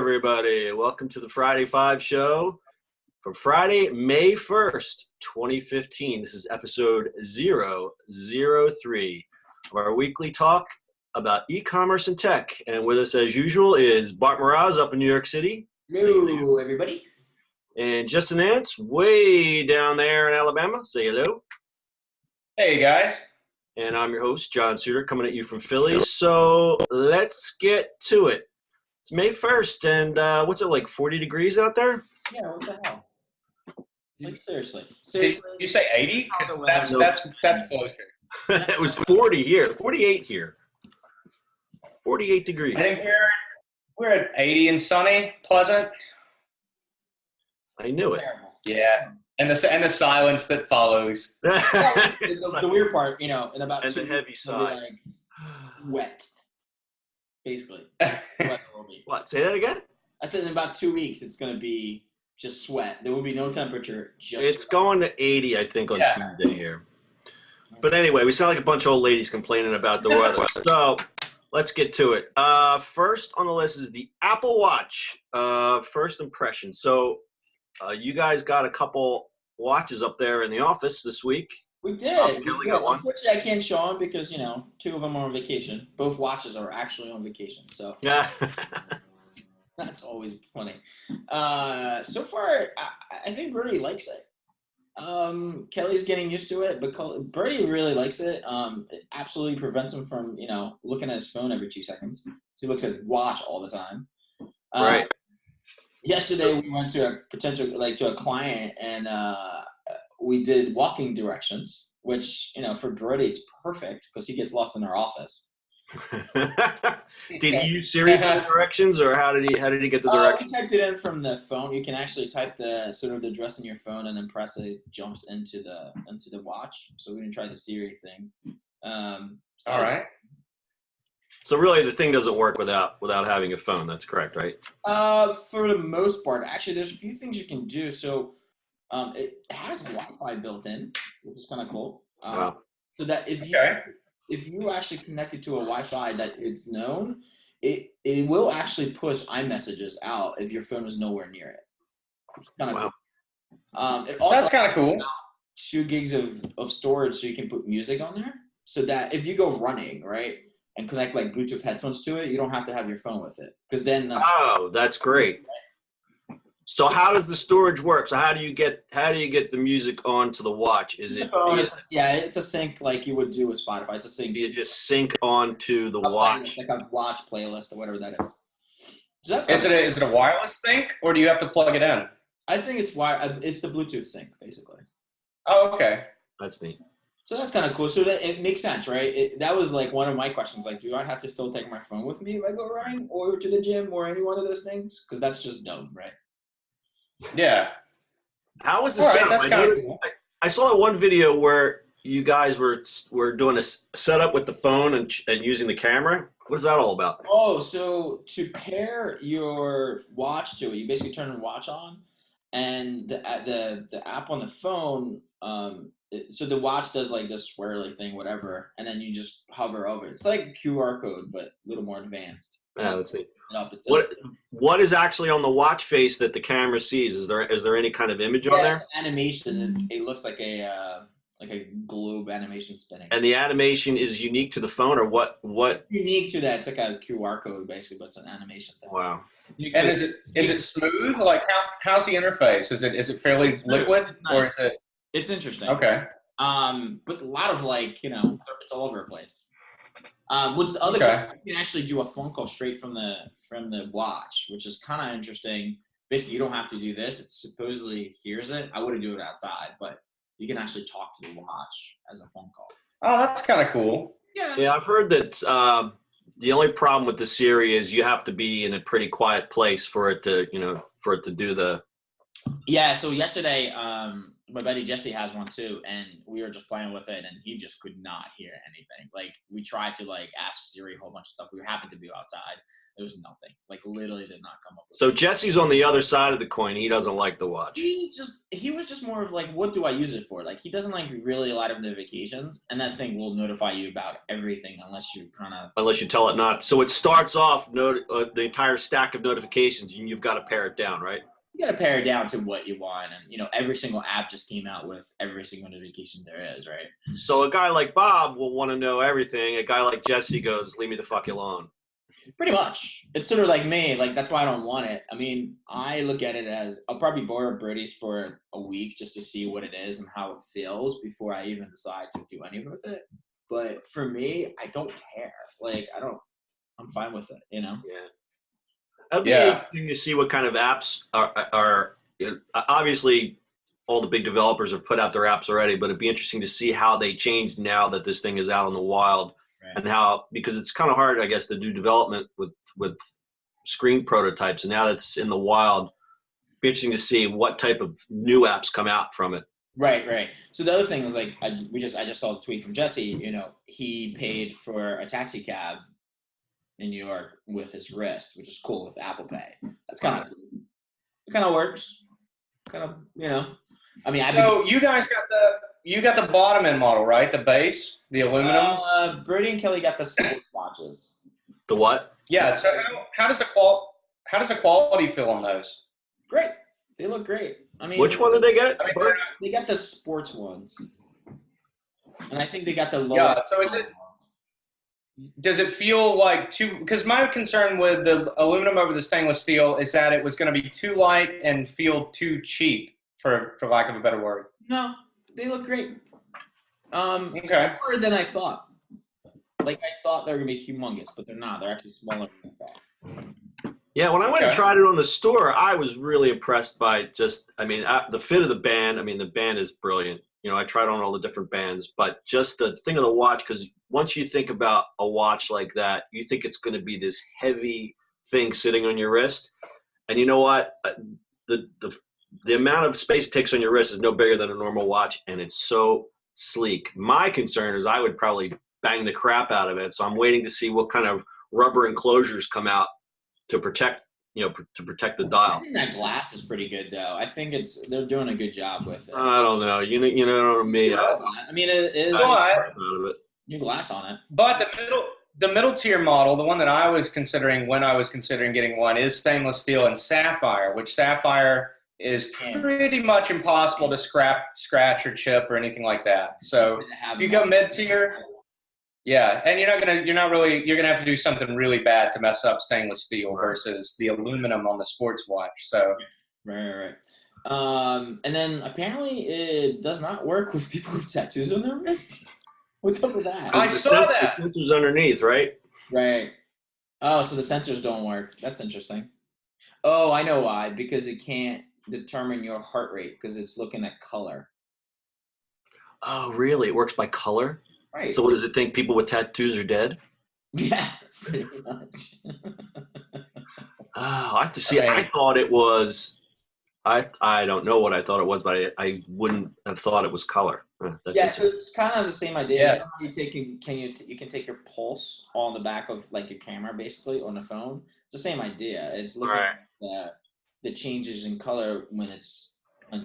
everybody. Welcome to the Friday 5 show for Friday, May 1st, 2015. This is episode 003 of our weekly talk about e-commerce and tech. And with us, as usual, is Bart Mroz up in New York City. Hello, everybody. And Justin Nance, way down there in Alabama. Say hello. Hey, guys. And I'm your host, John Suder, coming at you from Philly. So let's get to it. It's May 1st, and what's it, like 40 degrees out there? Yeah, what the hell? Like, seriously. Did you say 80? That's closer. It was 40 here, 48 here. 48 degrees. I think we're at 80 and sunny, pleasant. I knew it. Terrible. Yeah, and the silence that follows. The weird part, in about and 2 the heavy weeks, sigh. it'll be, like, wet. Basically. What? Say that again? I said in about 2 weeks, it's going to be just sweat. There will be no temperature. It's sweat. going to 80, I think, on Tuesday here. But anyway, we sound like a bunch of old ladies complaining about the weather. So let's get to it. First on the list is the Apple Watch. First impression. So you guys got a couple watches up there in the office this week. We did. Got one. Unfortunately, I can't show them because, 2 of them are on vacation. Both watches are actually on vacation. So Yeah. that's always funny. So far, I think Birdie likes it. Kelly's getting used to it, but Birdie really likes it. It absolutely prevents him from, looking at his phone every 2 seconds. He looks at his watch all the time. Right. Yesterday, we went to a to a client, and we did walking directions, which, for Birdie, it's perfect because he gets lost in our office. Did he use Siri for the directions, or how did he get the directions? We typed it in from the phone. You can actually type the sort of the address in your phone and then press it jumps into the watch. So we didn't try the Siri thing. All right. So really, the thing doesn't work without having a phone. That's correct, right? For the most part, actually, there's a few things you can do. So it has Wi-Fi built in, which is kind of cool. Wow. So that if you actually connect it to a Wi-Fi that it's known, it will actually push iMessages out if your phone is nowhere near it. It's kind of cool. It also That's kind of cool. 2 gigs of storage, so you can put music on there. So that if you go running, right, and connect like Bluetooth headphones to it, you don't have to have your phone with it. Because then that's great. So how does the storage work? So how do you get the music onto the watch? Is it? It's a sync like you would do with Spotify. It's a sync. You just sync onto the watch, like a watch playlist or whatever that is. So that's is it a wireless sync, or do you have to plug it in? I think it's the Bluetooth sync basically. Oh, okay. That's neat. So that's kind of cool. So that it makes sense, right? That was like one of my questions. Like, do I have to still take my phone with me if I go running or to the gym or any one of those things? Because that's just dumb, right? Yeah. How was the All right, setup? that's kind of cool. I saw that one video where you guys were doing a setup with the phone and using the camera. What is that all about? Oh, so to pair your watch to it, you basically turn the watch on, and the app on the phone. So the watch does like this swirly thing, whatever, and then you just hover over it. It's like a QR code, but a little more advanced. Yeah, that's it. What is actually on the watch face that the camera sees? Is there any kind of image on there? It's animation. It looks like a globe animation spinning. And the animation is unique to the phone, or what? Unique to that. It's like a QR code basically, but it's an animation thing. Wow. And is it smooth? Like how's the interface? Is it fairly liquid, nice. or is it? It's interesting. Okay. But a lot of it's all over the place. What's the other thing? You can actually do a phone call straight from the watch, which is kind of interesting. Basically, you don't have to do this. It supposedly hears it. I wouldn't do it outside, but you can actually talk to the watch as a phone call. Oh, that's kind of cool. Yeah, I've heard that the only problem with the Siri is you have to be in a pretty quiet place for it to do the. Yeah. So yesterday, my buddy Jesse has one too, and we were just playing with it, and he just could not hear anything. Like we tried to ask Siri a whole bunch of stuff. We happened to be outside, There's nothing. Like literally did not come up with So Jesse's on the other side of the coin. He doesn't like the watch. He was just more of like, what do I use it for? Like he doesn't like really a lot of notifications, and that thing will notify you about everything unless you tell it not. So it starts off the entire stack of notifications, and you've got to pare it down, right? You got to pare it down to what you want, and every single app just came out with every single notification there is, right? So a guy like Bob will want to know everything. A guy like Jesse goes, "Leave me the fuck alone." Pretty much. It's sort of like me. Like, that's why I don't want it. I mean, I look at it as I'll probably borrow Brody's for a week just to see what it is and how it feels before I even decide to do anything with it. But for me, I don't care. Like, I'm fine with it, Yeah. It'd be interesting to see what kind of apps are obviously all the big developers have put out their apps already, but it'd be interesting to see how they change now that this thing is out in the wild. Right. And how, because it's kind of hard, I guess, to do development with screen prototypes. And now that it's in the wild, it'd be interesting to see what type of new apps come out from it. Right. So the other thing was like, I just saw the tweet from Jesse. He paid for a taxi cab in New York with his wrist, which is cool with Apple Pay. That's kind of, it kind of works. Kind of, I mean, so you guys got the bottom end model, right? The base, the aluminum. Brady and Kelly got the sport watches. The what? Yeah. So how does the quality feel on those? Great. They look great. I mean, which one did they get? They got the sports ones, and I think they got the lower. Yeah. So does it feel like too? Because my concern with the aluminum over the stainless steel is that it was going to be too light and feel too cheap, for lack of a better word. No, they look great. Okay. Smaller than I thought. Like I thought they were gonna be humongous, but they're not. They're actually smaller than I thought. Yeah, when I went and tried it on the store, I was really impressed by the fit of the band. I mean, the band is brilliant. I tried on all the different bands, but just the thing of the watch, because once you think about a watch like that, you think it's going to be this heavy thing sitting on your wrist. And you know what? The amount of space it takes on your wrist is no bigger than a normal watch, and it's so sleek. My concern is I would probably bang the crap out of it, so I'm waiting to see what kind of rubber enclosures come out to protect the dial. I think that glass is pretty good, though. I think they're doing a good job with it. I don't know. You know me. I mean, it is new glass on it. But the middle tier model, the one that I was considering when I was considering getting one, is stainless steel and sapphire, which sapphire is pretty much impossible to scratch or chip or anything like that. So if you go mid tier, yeah, and you're gonna have to do something really bad to mess up stainless steel versus the aluminum on the sports watch. So right. And then apparently it does not work with people with tattoos on their wrist. What's up with that? I saw that. The sensors underneath, right? Right. Oh, so the sensors don't work. That's interesting. Oh, I know why. Because it can't determine your heart rate because it's looking at color. Oh, really? It works by color? Right. So what does it think? People with tattoos are dead? Yeah, pretty much. I have to see. I thought it was. I don't know what I thought it was, but I wouldn't have thought it was color. Yeah, so it's kind of the same idea. Yeah. You can take your pulse on the back of like your camera, basically on the phone. It's the same idea. It's looking at the changes in color when it's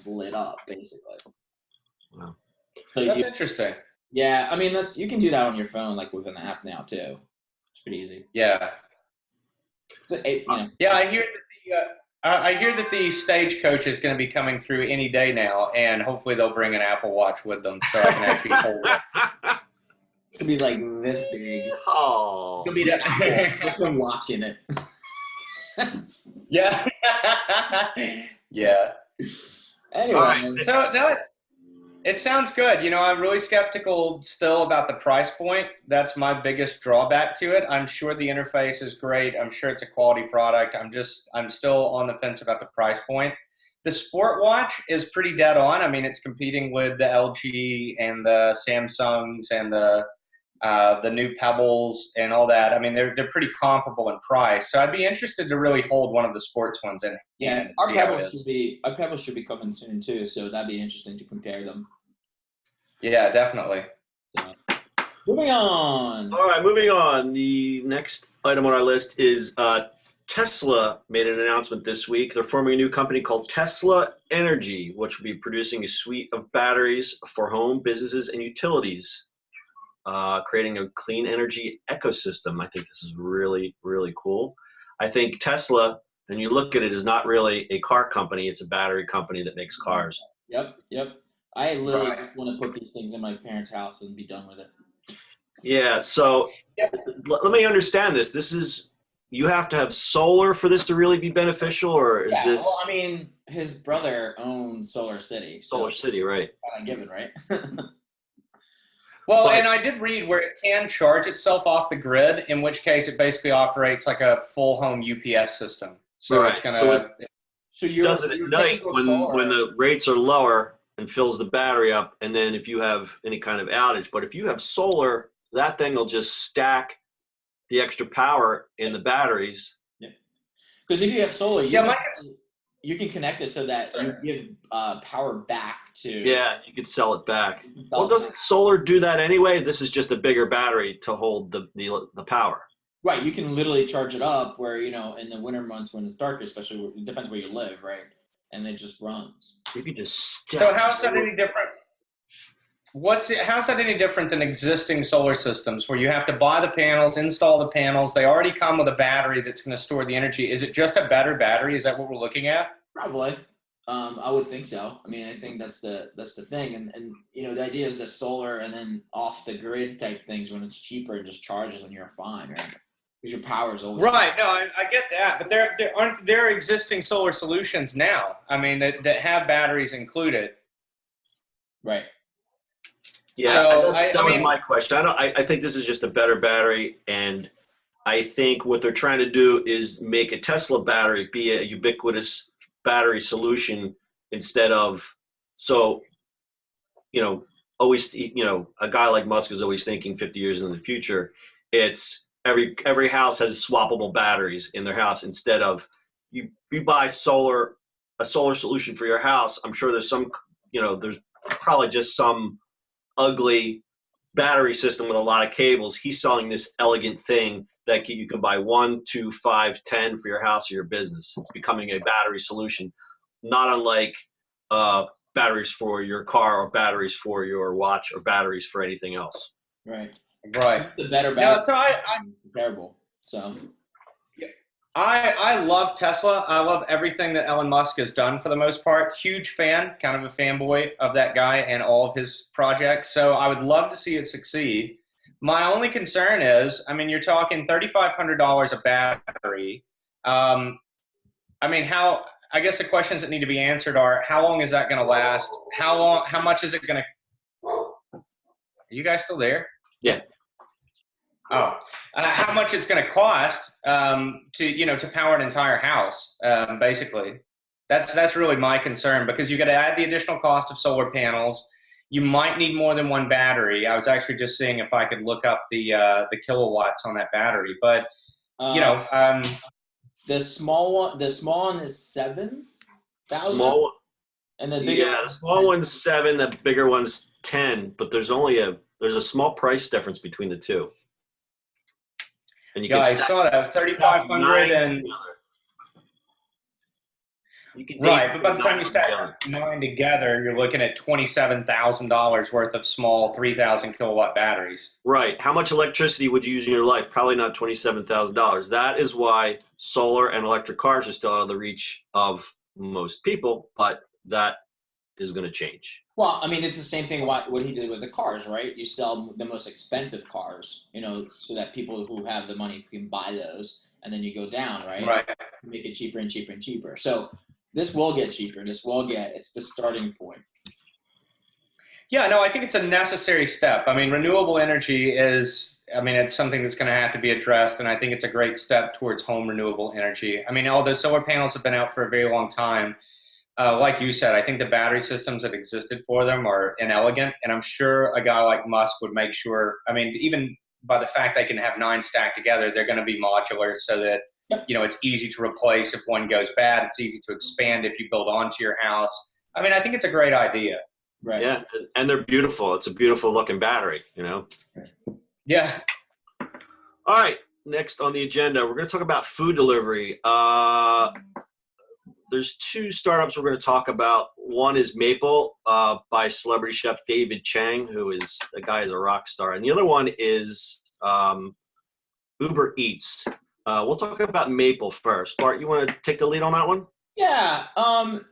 lit up, basically. Wow. So that's interesting. Yeah, I mean you can do that on your phone, like with an app now too. It's pretty easy. Yeah. Yeah, I hear that the Stagecoach is going to be coming through any day now, and hopefully they'll bring an Apple Watch with them so I can actually hold it. It's gonna be like this big. Oh. It's gonna be the Apple. I've been watching it. Yeah. Yeah. Anyway, right. So no, it sounds good. I'm really skeptical still about the price point. That's my biggest drawback to it. I'm sure the interface is great. I'm sure it's a quality product. I'm still on the fence about the price point. The sport watch is pretty dead on. I mean, it's competing with the LG and the Samsungs and the new Pebbles and all that. I mean, they're pretty comparable in price. So I'd be interested to really hold one of the sports ones in. Yeah, our Pebbles should be coming soon too. So that'd be interesting to compare them. Yeah, definitely. Moving on. All right, moving on. The next item on our list is Tesla made an announcement this week. They're forming a new company called Tesla Energy, which will be producing a suite of batteries for home, businesses, and utilities, creating a clean energy ecosystem. I think this is really, really cool. I think Tesla, and you look at it, is not really a car company. It's a battery company that makes cars. Yep. I literally just want to put these things in my parents' house and be done with it. Yeah, so let me understand this. This is, you have to have solar for this to really be beneficial, or is this? Well, I mean, his brother owns Solar City. Solar City, right? Kind of given, right? Well, and I did read where it can charge itself off the grid, in which case it basically operates like a full home UPS system. So it's going to. So you does it at night when the rates are lower and fills the battery up, and then if you have any kind of outage. But if you have solar, that thing will just stack the extra power in the batteries. Yeah. Because if you have solar, you can connect it so that you give power back to. Yeah, you could sell it back. Well, doesn't solar do that anyway? This is just a bigger battery to hold the power. Right, you can literally charge it up where, in the winter months when it's darker, especially, it depends where you live, right? And it just runs. Maybe just. So how is that any different? How's that any different than existing solar systems where you have to buy the panels, install the panels? They already come with a battery that's going to store the energy. Is it just a better battery? Is that what we're looking at? Probably. I would think so. I mean, I think that's the thing. And the idea is the solar and then off the grid type things when it's cheaper and just charges and you're fine, right? Because your power is always right. No, I get that, but there are existing solar solutions now. I mean, that have batteries included. Right. Yeah, so that was my question. I think this is just a better battery, and I think what they're trying to do is make a Tesla battery be a ubiquitous battery solution instead of always a guy like Musk is always thinking 50 years in the future. It's every house has swappable batteries in their house instead of you buy a solar solution for your house. I'm sure there's there's probably just some ugly battery system with a lot of cables. He's selling this elegant thing that you can buy 1, 2, 5, 10 for your house or your business. It's becoming a battery solution, not unlike batteries for your car or batteries for your watch or batteries for anything else. Right. Right. The better battery. No, so comparable. So. I love Tesla. I love everything that Elon Musk has done for the most part. Huge fan, kind of a fanboy of that guy and all of his projects. So I would love to see it succeed. My only concern is, I mean, you're talking $3,500 a battery. I guess the questions that need to be answered are, how long is that going to last? How much is it going to, are you guys still there? Yeah. Oh, how much it's going to cost to power an entire house, basically. That's really my concern, because you got to add the additional cost of solar panels. You might need more than one battery. I was actually just seeing if I could look up the kilowatts on that battery, but the small one is 7,000. And the small one's 7, the bigger one's 10. But there's a small price difference between the two. And I saw that 3,500 and right. But by the time you stack 9 together, you're looking at $27,000 worth of small 3,000 kilowatt batteries. Right. How much electricity would you use in your life? Probably not $27,000. That is why solar and electric cars are still out of the reach of most people, but that is going to change. Well, I mean, it's the same thing what he did with the cars, right? You sell the most expensive cars, so that people who have the money can buy those, and then you go down, right? Right. Make it cheaper and cheaper and cheaper. So this will get cheaper. It's the starting point. Yeah, no, I think it's a necessary step. I mean, renewable energy it's something that's going to have to be addressed, and I think it's a great step towards home renewable energy. I mean, although solar panels have been out for a very long time, like you said, I think the battery systems that existed for them are inelegant, and I'm sure a guy like Musk would make sure, I mean, even by the fact they can have 9 stacked together, they're going to be modular so that, it's easy to replace if one goes bad. It's easy to expand if you build onto your house. I mean, I think it's a great idea. Right. Yeah, and they're beautiful. It's a beautiful looking battery, you know. Yeah. All right, next on the agenda, we're going to talk about food delivery. There's two startups we're going to talk about. One is Maple by celebrity chef David Chang, the guy is a rock star. And the other one is Uber Eats. We'll talk about Maple first. Bart, you want to take the lead on that one? Yeah,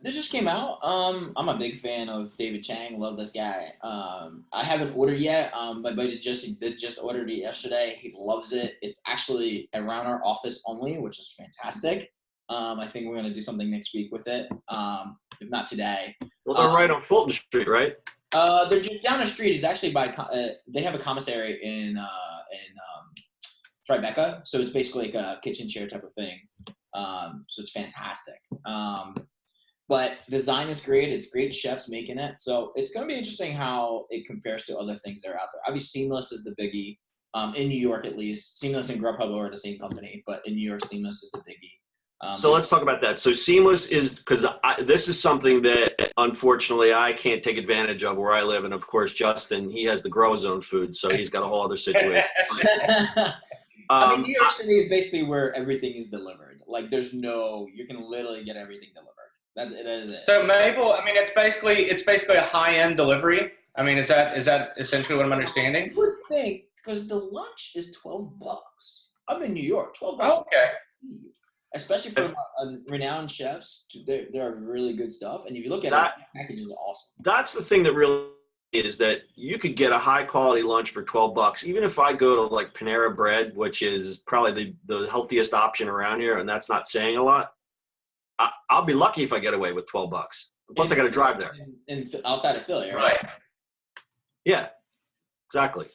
this just came out. I'm a big fan of David Chang. Love this guy. I haven't ordered yet. My buddy just ordered it yesterday. He loves it. It's actually around our office only, which is fantastic. I think we're gonna do something next week with it. If not today. Well, they're right on Fulton Street, right? They're just down the street. It's actually by. They have a commissary in Tribeca, so it's basically like a kitchen chair type of thing. So it's fantastic. But design is great. It's great chefs making it. So it's going to be interesting how it compares to other things that are out there. Obviously, Seamless is the biggie. In New York, at least. Seamless and Grubhub are the same company, but in New York, Seamless is the biggie. So let's talk about that. So Seamless is, because this is something that unfortunately I can't take advantage of where I live. And of course, Justin, he has the grow his own food. So he's got a whole other situation. I mean, New York City is basically where everything is delivered. Like, you can literally get everything delivered. That is it. So Maple, I mean, it's basically a high-end delivery. I mean, is that essentially what I'm understanding? I would think, because the lunch is $12. I'm in New York. $12. Oh, okay. Especially for renowned chefs, they're really good stuff. And if you look at it, the package is awesome. That's the thing that really is that you could get a high quality lunch for $12. Even if I go to like Panera Bread, which is probably the healthiest option around here, and that's not saying a lot, I'll be lucky if I get away with $12. Plus, I got to drive there. Outside of Philly, right? Yeah, exactly.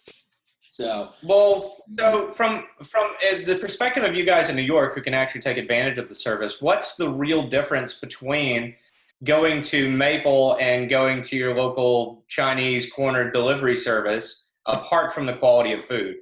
So from the perspective of you guys in New York who can actually take advantage of the service, what's the real difference between going to Maple and going to your local Chinese corner delivery service, apart from the quality of food?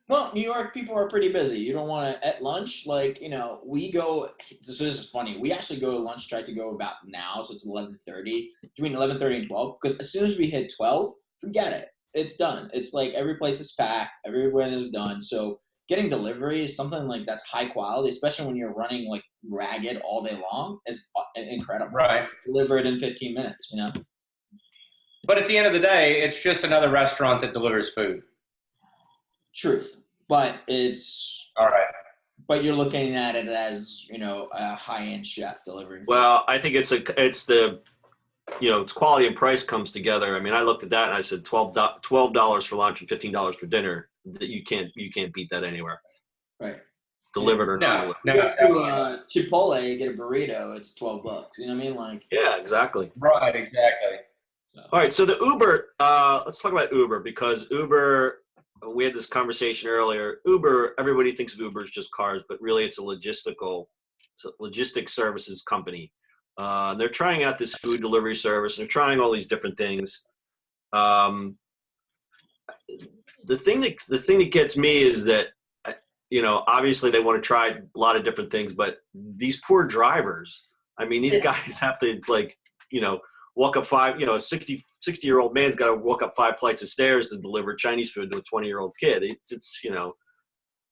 Well, New York people are pretty busy. You don't want to, at lunch, like, we go, this is funny. We actually go to lunch, try to go about now, so it's 11:30, between 11:30 and 12, because as soon as we hit 12, forget it. It's done. It's like every place is packed, everyone is done. So getting delivery is something like that's high quality, especially when you're running like ragged all day long, is incredible. Right. Deliver it in 15 minutes, But at the end of the day, it's just another restaurant that delivers food. Truth. But it's all right. But you're looking at it as, a high-end chef delivering food. Well, I think it's the it's quality and price comes together. I mean, I looked at that and I said $12 for lunch and $15 for dinner. You can't beat that anywhere. Right. Delivered or not. No. Go to Chipotle, get a burrito. It's $12. You know what I mean? Like. Yeah, exactly. Right. Exactly. So. All right. So the Uber. Let's talk about Uber, because Uber. We had this conversation earlier. Uber. Everybody thinks of Uber as just cars, but really it's a logistics services company. They're trying out this food delivery service. They're trying all these different things. The thing that gets me is that, obviously they want to try a lot of different things, but these poor drivers, I mean, these guys have to walk up a 60-year-old man's got to walk up 5 flights of stairs to deliver Chinese food to a 20-year-old kid. It's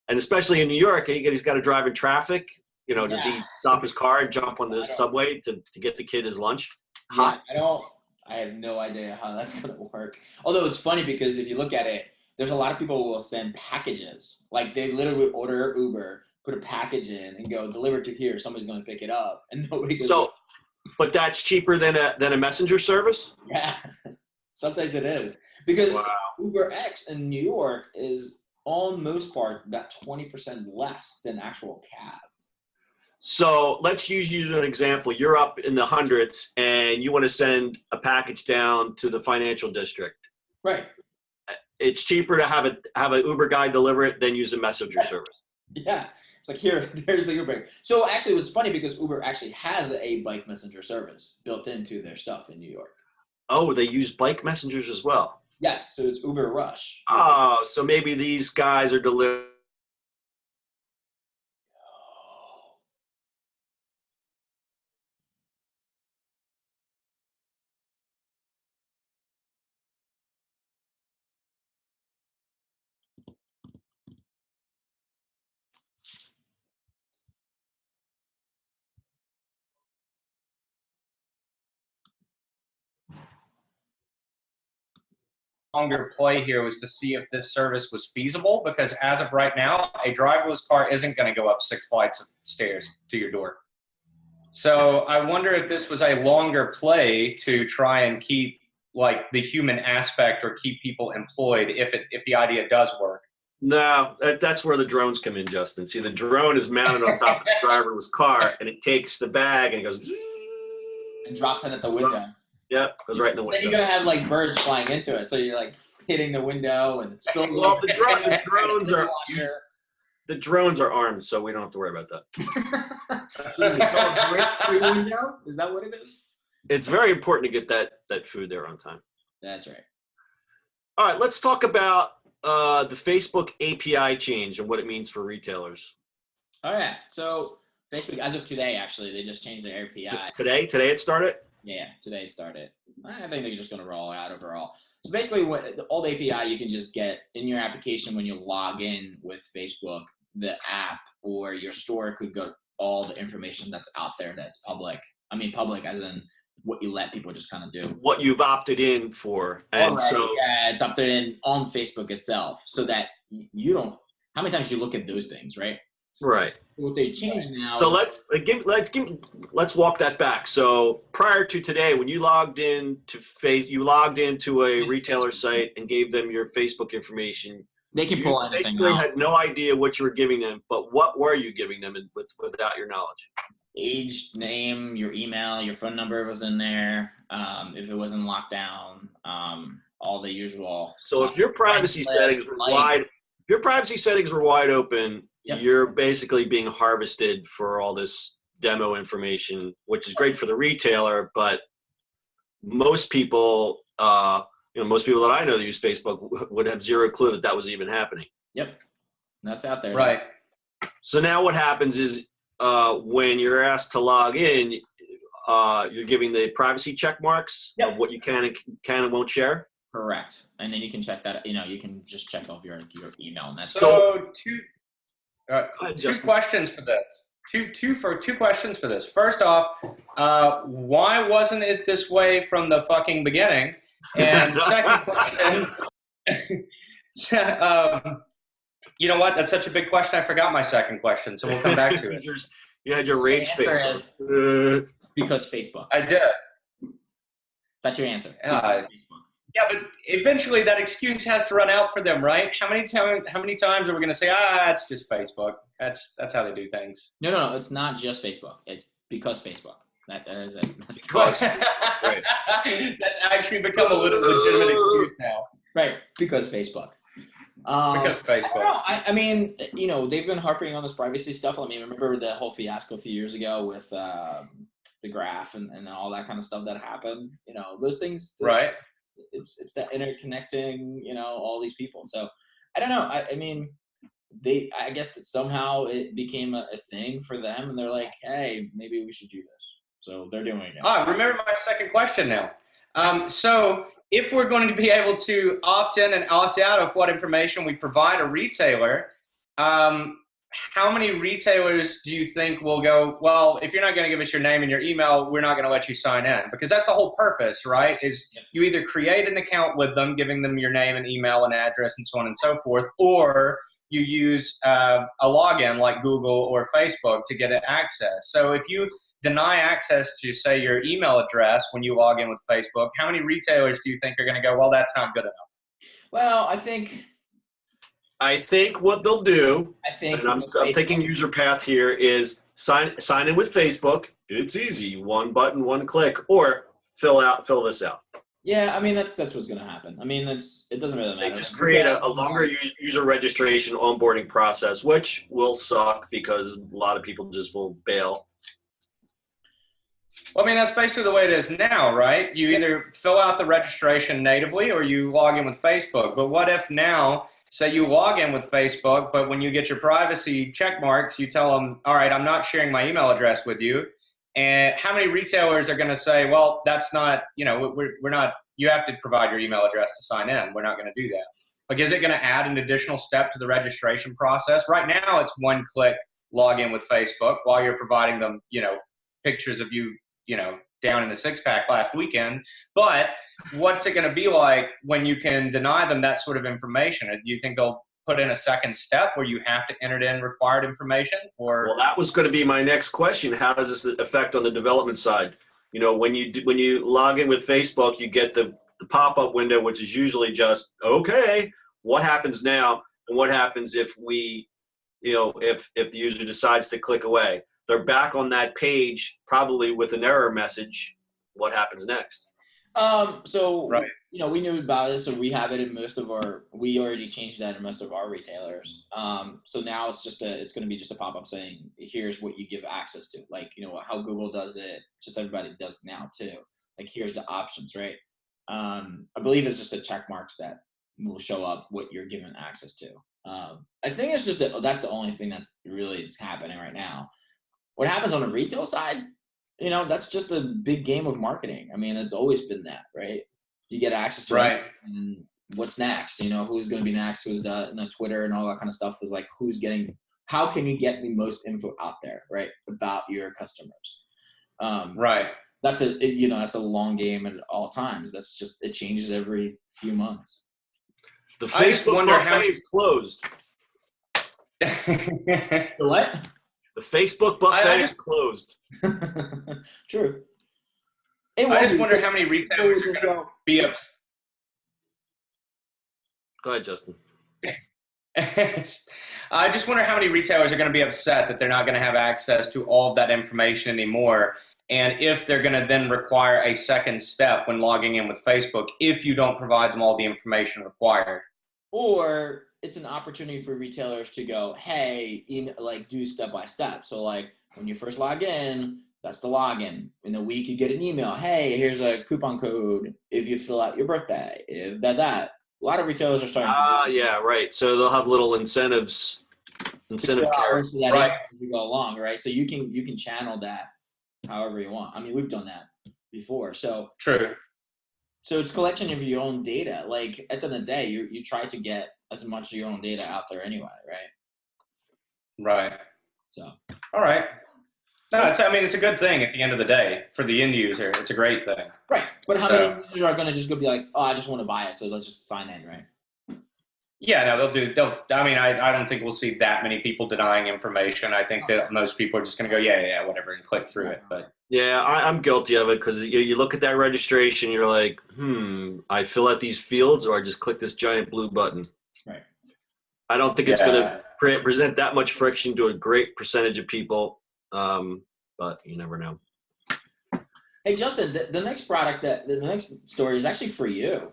and especially in New York, he's got to drive in traffic. Does he stop his car and jump on the subway to get the kid his lunch? Hot? Yeah, I have no idea how that's going to work. Although it's funny because if you look at it, there's a lot of people who will send packages. Like they literally order Uber, put a package in and go, deliver to here. Somebody's going to pick it up. And nobody goes. But that's cheaper than a messenger service? Yeah, sometimes it is. Because Uber X in New York is, on most part, about 20% less than actual cab. So let's use you as an example. You're up in the hundreds and you want to send a package down to the financial district. Right. It's cheaper to have an Uber guy deliver it than use a messenger service. Yeah. It's like, there's the Uber. So actually, it's funny because Uber actually has a bike messenger service built into their stuff in New York. Oh, they use bike messengers as well? Yes. So it's Uber Rush. Oh, so maybe these guys are delivering. longer play here was to see if this service was feasible, because as of right now, a driverless car isn't going to go up 6 flights of stairs to your door. So I wonder if this was a longer play to try and keep like the human aspect or keep people employed if the idea does work. No, that's where the drones come in, Justin. See, the drone is mounted on top of the driverless car, and it takes the bag and it goes and drops it at the window. Yep, goes right in the window. Then you're gonna have like birds flying into it, so you're like hitting the window and it's spilling. Well, the drones are armed, so we don't have to worry about that. Window? Is that what it is? It's very important to get that food there on time. That's right. All right, let's talk about the Facebook API change and what it means for retailers. Oh yeah, so Facebook, as of today, actually, they just changed their API. It's today? Today it started? Yeah, today it started. I think they're just going to roll out overall. So basically, what the old API you can just get in your application when you log in with Facebook, the app or your store could go all the information that's out there that's public. I mean, public as in what you let people just kind of do. What you've opted in for. And so yeah, it's opted in on Facebook itself so that you don't, how many times you look at those things, right? Right. What they changed now. So let's walk that back. So prior to today, when you logged into a retailer site and gave them your Facebook information, they can pull anything basically out. had no idea what you were giving them, but what were you giving them without your knowledge? Age, name, your email, your phone number was in there. If it wasn't locked down, all the usual. So if your privacy settings were wide open, yep, you're basically being harvested for all this demo information, which is great for the retailer, but most people, most people that I know that use Facebook would have zero clue that was even happening. Yep, that's out there. Right. So now what happens is when you're asked to log in, you're giving the privacy check marks of what you can and won't share. Correct, and then you can check that. You can just check off your email. And that's so two questions for this. Two questions for this. First off, why wasn't it this way from the fucking beginning? And second question, you know what? That's such a big question. I forgot my second question, so we'll come back to it. You had your rage face. Because Facebook. I did. That's your answer. Yeah, but eventually that excuse has to run out for them, right? How many times are we going to say, it's just Facebook? That's how they do things. No. It's not just Facebook. It's because Facebook. That is it. Right. That's actually become a little legitimate excuse now. Right, because Facebook. Because Facebook. I mean, they've been harping on this privacy stuff. I mean, remember the whole fiasco a few years ago with the graph and all that kind of stuff that happened? Those things. Right. It's that interconnecting, all these people. So I don't know. I mean, I guess that somehow it became a thing for them, and they're like, hey, maybe we should do this. So they're doing it. Remember my second question now. So if we're going to be able to opt in and opt out of what information we provide a retailer, how many retailers do you think will go, well, if you're not going to give us your name and your email, we're not going to let you sign in? Because that's the whole purpose, right? Is you either create an account with them, giving them your name and email and address and so on and so forth, or you use a login like Google or Facebook to get access. So if you deny access to, say, your email address when you log in with Facebook, how many retailers do you think are going to go, well, that's not good enough? Well, I think what they'll do, and I'm taking user path here, is sign in with Facebook. It's easy, one button, one click, or fill this out. Yeah, I mean that's what's going to happen. I mean it doesn't really matter. They just create a longer user registration onboarding process, which will suck because a lot of people just will bail. Well, I mean, that's basically the way it is now, right? You either fill out the registration natively or you log in with Facebook. But what if now, say you log in with Facebook, but when you get your privacy check marks, you tell them, all right, I'm not sharing my email address with you. And how many retailers are going to say, well, that's not, we're not, you have to provide your email address to sign in. We're not going to do that. Like, is it going to add an additional step to the registration process? Right now, it's one click log in with Facebook while you're providing them, pictures of you, down in a six-pack last weekend. But what's it going to be like when you can deny them that sort of information? Do you think they'll put in a second step where you have to enter in required information? Or Well, that was going to be my next question. How does this affect on the development side? You know, when you log in with Facebook, you get the pop-up window, which is usually just, okay, what happens now? And what happens if if the user decides to click away? They're back on that page, probably with an error message. What happens next? So, right. We knew about it, so we have it in we already changed that in most of our retailers. So now it's going to be just a pop-up saying, here's what you give access to. Like, how Google does it, just everybody does it now too. Like, here's the options, right? I believe it's just a check marks that will show up what you're given access to. I think it's just that's the only thing it's happening right now. What happens on the retail side, that's just a big game of marketing. I mean, it's always been that, right? You get access to it, and what's next? Who's going to be next? Who's the Twitter and all that kind of stuff is like, how can you get the most info out there, right, about your customers? Right. That's that's a long game at all times. It changes every few months. The Facebook buffet is closed. The what? The Facebook buffet is closed. True. I just wonder how many retailers are going to be up. Go ahead, Justin. I just wonder how many retailers are going to be upset that they're not going to have access to all of that information anymore. And if they're going to then require a second step when logging in with Facebook, if you don't provide them all the information required. Or it's an opportunity for retailers to go, hey, do step by step. So like when you first log in, that's the login. In a week, you get an email. Hey, here's a coupon code if you fill out your birthday. If that. A lot of retailers are starting to do that. Yeah, right. So they'll have little incentive cards as we go along, right? So you can channel that however you want. I mean, we've done that before. So true. So it's collection of your own data. Like at the end of the day, you try to get as much of your own data out there anyway, right? Right. So. All right. No, it's a good thing at the end of the day for the end user. It's a great thing. Right. But how many users are going to just go be like, oh, I just want to buy it, so let's just sign in, right? Yeah, no, I don't think we'll see that many people denying information. I think that most people are just going to go, yeah, whatever, and click through it. But yeah, I'm guilty of it because you look at that registration, you're like, I fill out these fields or I just click this giant blue button. Right. I don't think it's going to present that much friction to a great percentage of people, but you never know. Hey, Justin, the next product the next story is actually for you.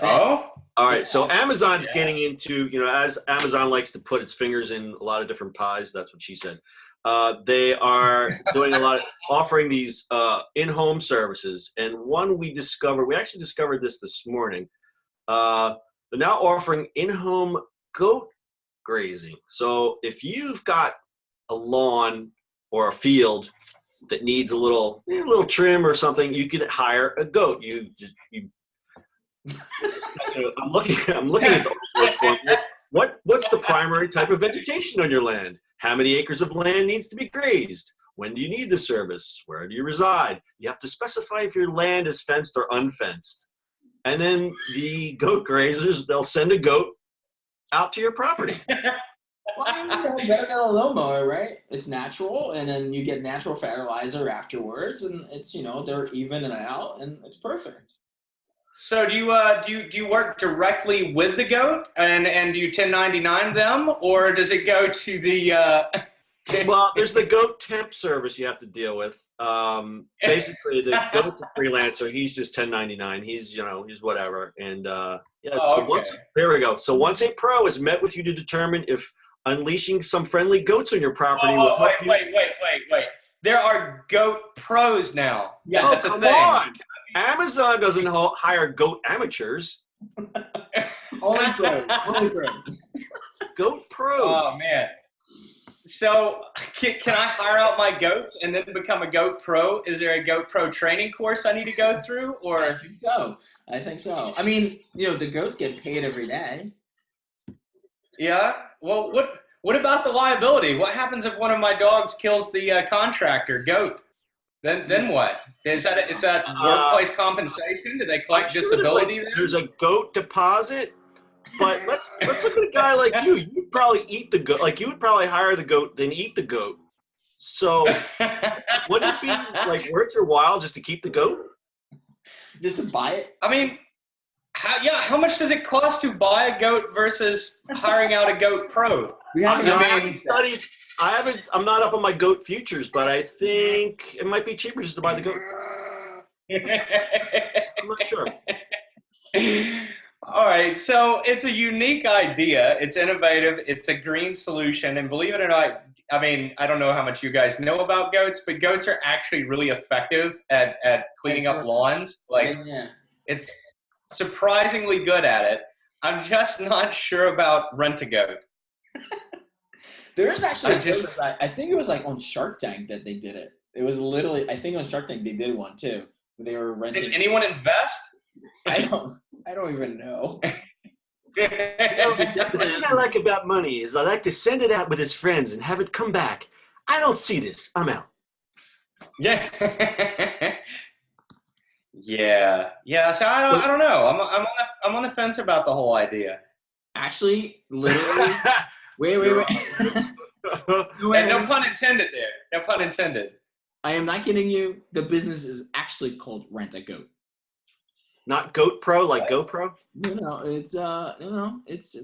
Oh? All right, so Amazon's getting into, as Amazon likes to put its fingers in a lot of different pies, that's what she said. They are doing offering these in-home services. And one we actually discovered this morning. They're now offering in-home goat grazing. So if you've got a lawn or a field that needs a little trim or something, you could hire a goat. I'm looking at the what's the primary type of vegetation on your land? How many acres of land needs to be grazed? When do you need the service? Where do you reside? You have to specify if your land is fenced or unfenced. And then the goat grazers, they'll send a goat out to your property. Well, better than a lawnmower, right? It's natural, and then you get natural fertilizer afterwards, and it's they're even and out, and it's perfect. So do you work directly with the goat and do you 1099 them, or does it go to the? Well, there's the goat temp service you have to deal with. Basically, the goat's a freelancer. He's just 1099. He's whatever. And there we go. So once a pro has met with you to determine if unleashing some friendly goats on your property will help you. Wait. There are goat pros now. Yeah, that's a thing. On. Amazon doesn't hire goat amateurs. Only pros. Goat pros. Oh, man. So can I hire out my goats and then become a goat pro? Is there a goat pro training course I need to go through? Or I think so. I mean, the goats get paid every day. Yeah. Well, what about the liability? What happens if one of my dogs kills the contractor goat? Then what? Is that workplace compensation? Do they collect disability there? There's a goat deposit, but let's look at a guy like you. You'd probably eat the goat. Like you would probably hire the goat than eat the goat. So wouldn't it be like worth your while just to keep the goat? Just to buy it? I mean, how much does it cost to buy a goat versus hiring out a goat pro? I'm not up on my goat futures, but I think it might be cheaper just to buy the goat. I'm not sure. All right, so it's a unique idea. It's innovative. It's a green solution. And believe it or not, I mean, I don't know how much you guys know about goats, but goats are actually really effective at cleaning up lawns. Like, it's surprisingly good at it. I'm just not sure about rent-a-goat. There is actually I think it was like on Shark Tank that they did it. It was literally, I think on Shark Tank they did one too. They were renting. Did anyone invest? I don't even know. The thing I like about money is I like to send it out with his friends and have it come back. I don't see this. I'm out. Yeah. Yeah. So I don't know. I'm on the fence about the whole idea. Actually, literally. Wait. And no pun intended there. No pun intended. I am not kidding you. The business is actually called Rent a Goat. Not Goat Pro, like GoPro? No, it's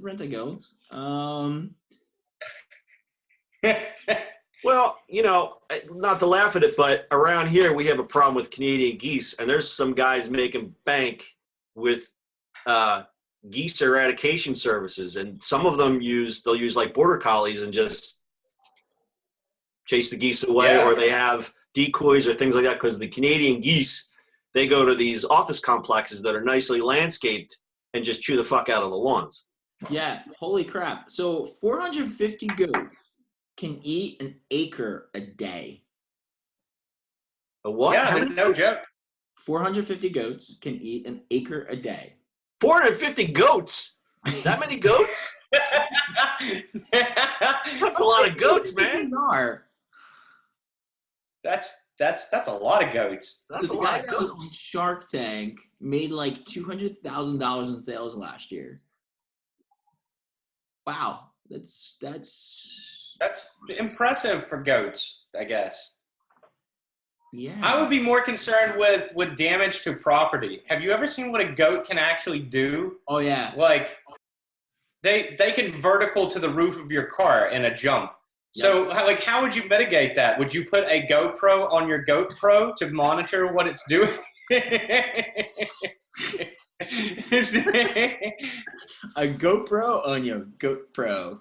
Rent a Goat. Well, not to laugh at it, but around here we have a problem with Canadian geese, and there's some guys making bank with geese eradication services, and some of them they'll use like border collies and just chase the geese away, or they have decoys or things like that, because the Canadian geese, they go to these office complexes that are nicely landscaped and just chew the fuck out of the lawns. Yeah, holy crap. So 450 goats can eat an acre a day. A what? Yeah, no joke. 450 goats can eat an acre a day. 450 goats? That many goats? That's a lot of goats, man. That's a lot of goats. That's a lot of goats. On Shark Tank made like $200,000 in sales last year. Wow, that's impressive for goats, I guess. Yeah. I would be more concerned with damage to property. Have you ever seen what a goat can actually do? Oh yeah. Like they can vertical to the roof of your car in a jump. Yep. So like how would you mitigate that? Would you put a GoPro on your GoPro to monitor what it's doing? A GoPro on your GoPro.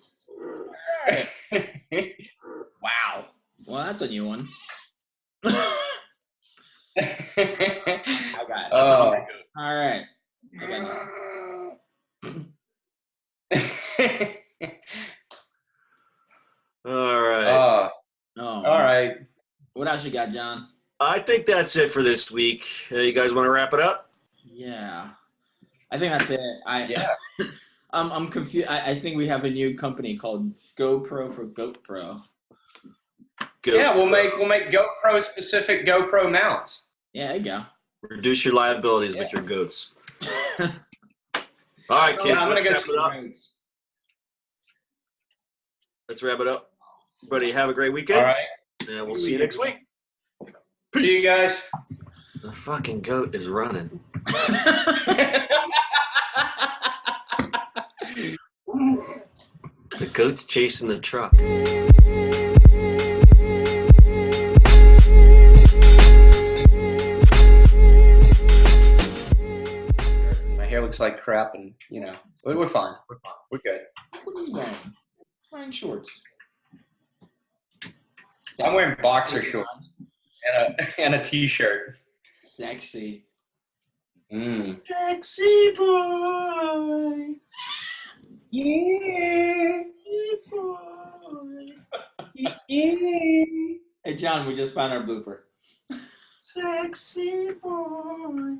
Wow. Well, that's a new one. I got it. All right. I got it. All right. All right. What else you got, John? I think that's it for this week. You guys want to wrap it up? Yeah. I think that's it. I'm confused. I think we have a new company called GoPro for GoPro. Yeah, we'll make GoPro specific GoPro mounts. Yeah, there you go. Reduce your liabilities with your goats. All right, kids. I'm gonna go wrap it up. Let's wrap it up. Everybody have a great weekend. All right. And we'll see you next week. Peace. See you guys. The fucking goat is running. The goat's chasing the truck. My hair looks like crap, and we're fine. We're good. What is wearing? Wearing shorts. I'm wearing boxer shorts and a t-shirt. Sexy. Sexy boy. Yeah. Boy. Hey, John, we just found our blooper. Sexy boy.